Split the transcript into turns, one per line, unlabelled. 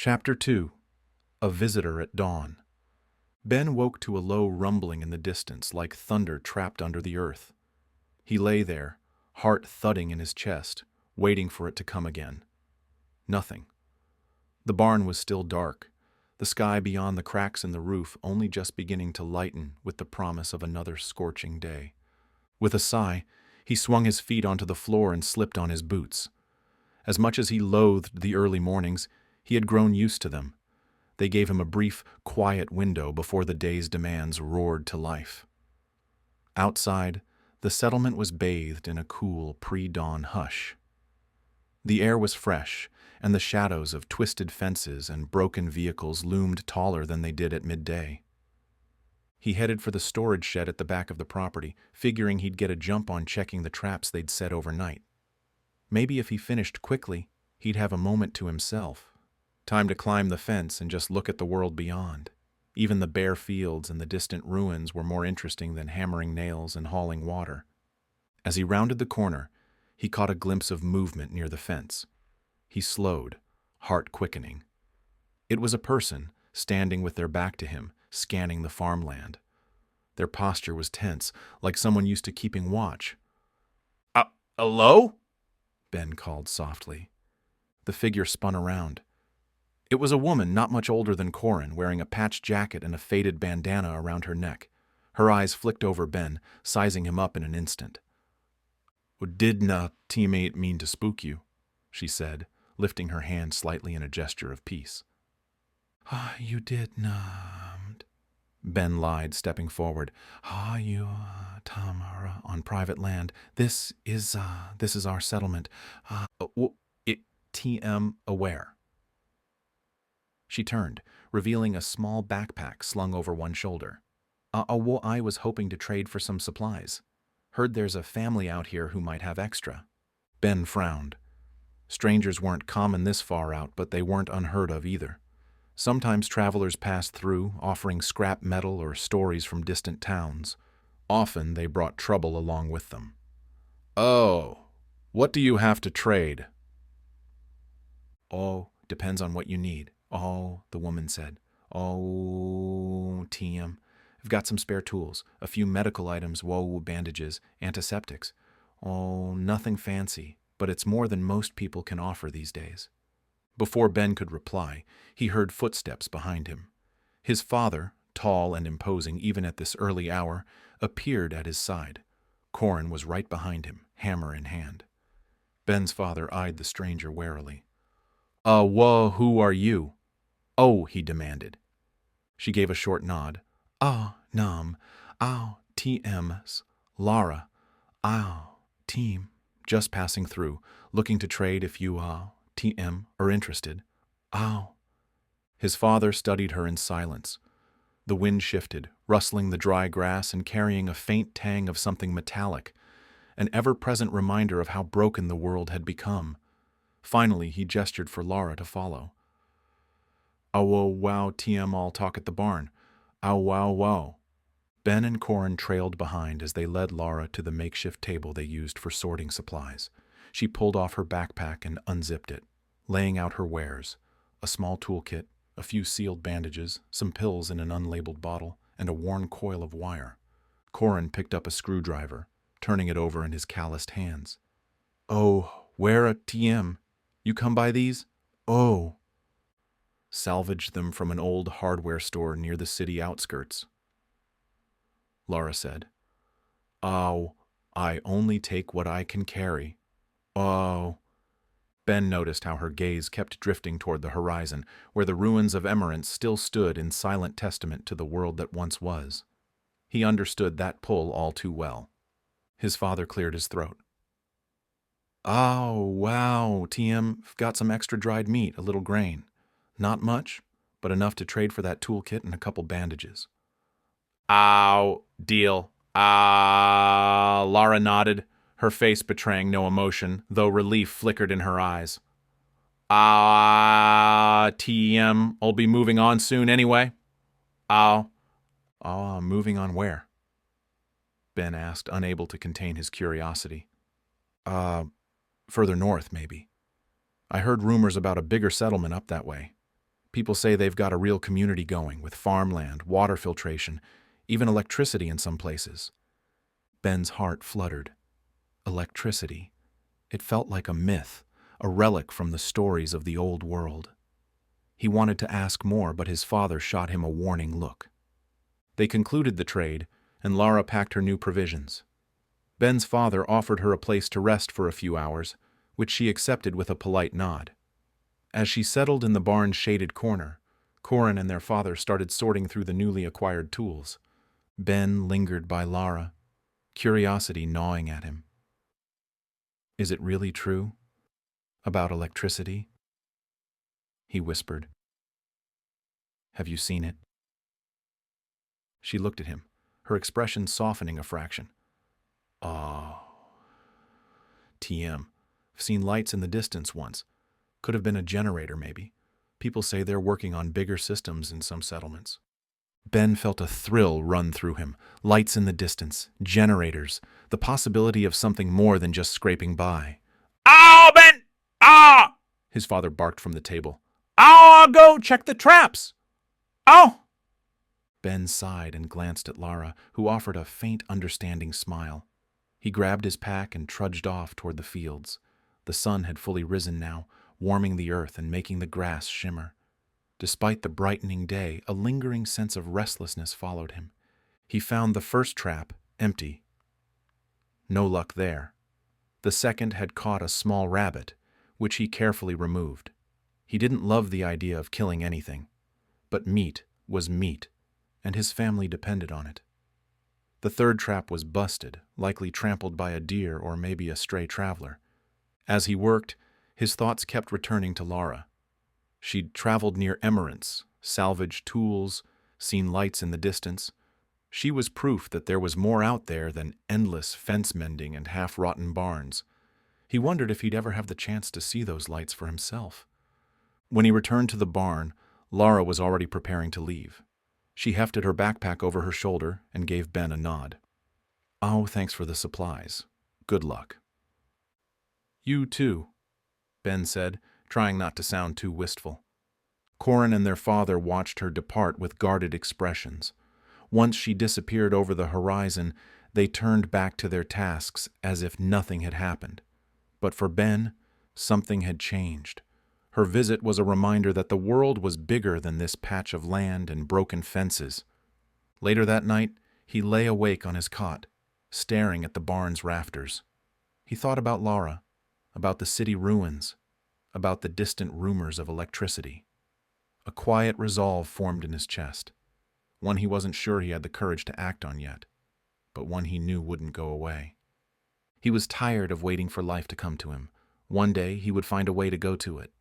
Chapter 2. A Visitor at Dawn. Ben woke to a low rumbling in the distance like thunder trapped under the earth. He lay there, heart thudding in his chest, waiting for it to come again. Nothing. The barn was still dark, the sky beyond the cracks in the roof only just beginning to lighten with the promise of another scorching day. With a sigh, he swung his feet onto the floor and slipped on his boots. As much as he loathed the early mornings, he had grown used to them. They gave him a brief, quiet window before the day's demands roared to life. Outside, the settlement was bathed in a cool, pre-dawn hush. The air was fresh, and the shadows of twisted fences and broken vehicles loomed taller than they did at midday. He headed for the storage shed at the back of the property, figuring he'd get a jump on checking the traps they'd set overnight. Maybe if he finished quickly, he'd have a moment to himself. Time to climb the fence and just look at the world beyond. Even the bare fields and the distant ruins were more interesting than hammering nails and hauling water. As he rounded the corner, he caught a glimpse of movement near the fence. He slowed, heart quickening. It was a person, standing with their back to him, scanning the farmland. Their posture was tense, like someone used to keeping watch. Hello? Ben called softly. The figure spun around. It was a woman not much older than Corin, wearing a patched jacket and a faded bandana around her neck. Her eyes flicked over Ben, sizing him up in an instant. "Did na teammate mean to spook you?" she said, lifting her hand slightly in a gesture of peace. "You did not," Ben lied, stepping forward. "You, Tamara, on private land. This is our settlement. TM aware." She turned, revealing a small backpack slung over one shoulder. I was hoping to trade for some supplies. Heard there's a family out here who might have extra." Ben frowned. Strangers weren't common this far out, but they weren't unheard of either. Sometimes travelers passed through, offering scrap metal or stories from distant towns. Often they brought trouble along with them. "Oh, what do you have to trade?" "Oh, depends on what you need." "Oh," the woman said. "Oh, TM. I've got some spare tools, a few medical items, bandages, antiseptics. Oh, nothing fancy, but it's more than most people can offer these days." Before Ben could reply, he heard footsteps behind him. His father, tall and imposing even at this early hour, appeared at his side. Corin was right behind him, hammer in hand. Ben's father eyed the stranger warily. Who are you?" "Oh," he demanded. She gave a short nod. Nam. TM's. Lara. Team. Just passing through, looking to trade if you, TM, are interested." His father studied her in silence. The wind shifted, rustling the dry grass and carrying a faint tang of something metallic, an ever-present reminder of how broken the world had become. Finally, he gestured for Lara to follow. Wow, TM all talk at the barn. Wow. Ben and Corin trailed behind as they led Lara to the makeshift table they used for sorting supplies. She pulled off her backpack and unzipped it, laying out her wares, a small toolkit, a few sealed bandages, some pills in an unlabeled bottle, and a worn coil of wire. Corin picked up a screwdriver, turning it over in his calloused hands. "Oh, where a TM? You come by these?" "Oh." "Salvaged them from an old hardware store near the city outskirts," Lara said. I only take what I can carry." Ben noticed how her gaze kept drifting toward the horizon, where the ruins of Emerance still stood in silent testament to the world that once was. He understood that pull all too well. His father cleared his throat. Wow, TM, got some extra dried meat, a little grain. Not much, but enough to trade for that toolkit and a couple bandages." Deal." Lara nodded, her face betraying no emotion, though relief flickered in her eyes. TM, I'll be moving on soon anyway." Moving on where?" Ben asked, unable to contain his curiosity. Further north, maybe. I heard rumors about a bigger settlement up that way." People say they've got a real community going, with farmland, water filtration, even electricity in some places. Ben's heart fluttered. Electricity. It felt like a myth, a relic from the stories of the old world. He wanted to ask more, but his father shot him a warning look. They concluded the trade, and Lara packed her new provisions. Ben's father offered her a place to rest for a few hours, which she accepted with a polite nod. As she settled in the barn's shaded corner, Corin and their father started sorting through the newly acquired tools. Ben lingered by Lara, curiosity gnawing at him. "Is it really true? About electricity?" he whispered. "Have you seen it?" She looked at him, her expression softening a fraction. "Oh. TM. I've seen lights in the distance once. Could have been a generator, maybe. People say they're working on bigger systems in some settlements." Ben felt a thrill run through him. Lights in the distance, generators, the possibility of something more than just scraping by. "Oh, Ben! Ah!" his father barked from the table. "I'll go check the traps! Oh!" Ben sighed and glanced at Lara, who offered a faint, understanding smile. He grabbed his pack and trudged off toward the fields. The sun had fully risen now, warming the earth and making the grass shimmer. Despite the brightening day, a lingering sense of restlessness followed him. He found the first trap empty. No luck there. The second had caught a small rabbit, which he carefully removed. He didn't love the idea of killing anything, but meat was meat, and his family depended on it. The third trap was busted, likely trampled by a deer or maybe a stray traveler. As he worked, his thoughts kept returning to Lara. She'd traveled near Emerance, salvaged tools, seen lights in the distance. She was proof that there was more out there than endless fence-mending and half-rotten barns. He wondered if he'd ever have the chance to see those lights for himself. When he returned to the barn, Lara was already preparing to leave. She hefted her backpack over her shoulder and gave Ben a nod. "Oh, thanks for the supplies. Good luck." "You too," Ben said, trying not to sound too wistful. Corin and their father watched her depart with guarded expressions. Once she disappeared over the horizon, they turned back to their tasks as if nothing had happened. But for Ben, something had changed. Her visit was a reminder that the world was bigger than this patch of land and broken fences. Later that night, he lay awake on his cot, staring at the barn's rafters. He thought about Lara, about the city ruins, about the distant rumors of electricity. A quiet resolve formed in his chest, one he wasn't sure he had the courage to act on yet, but one he knew wouldn't go away. He was tired of waiting for life to come to him. One day he would find a way to go to it.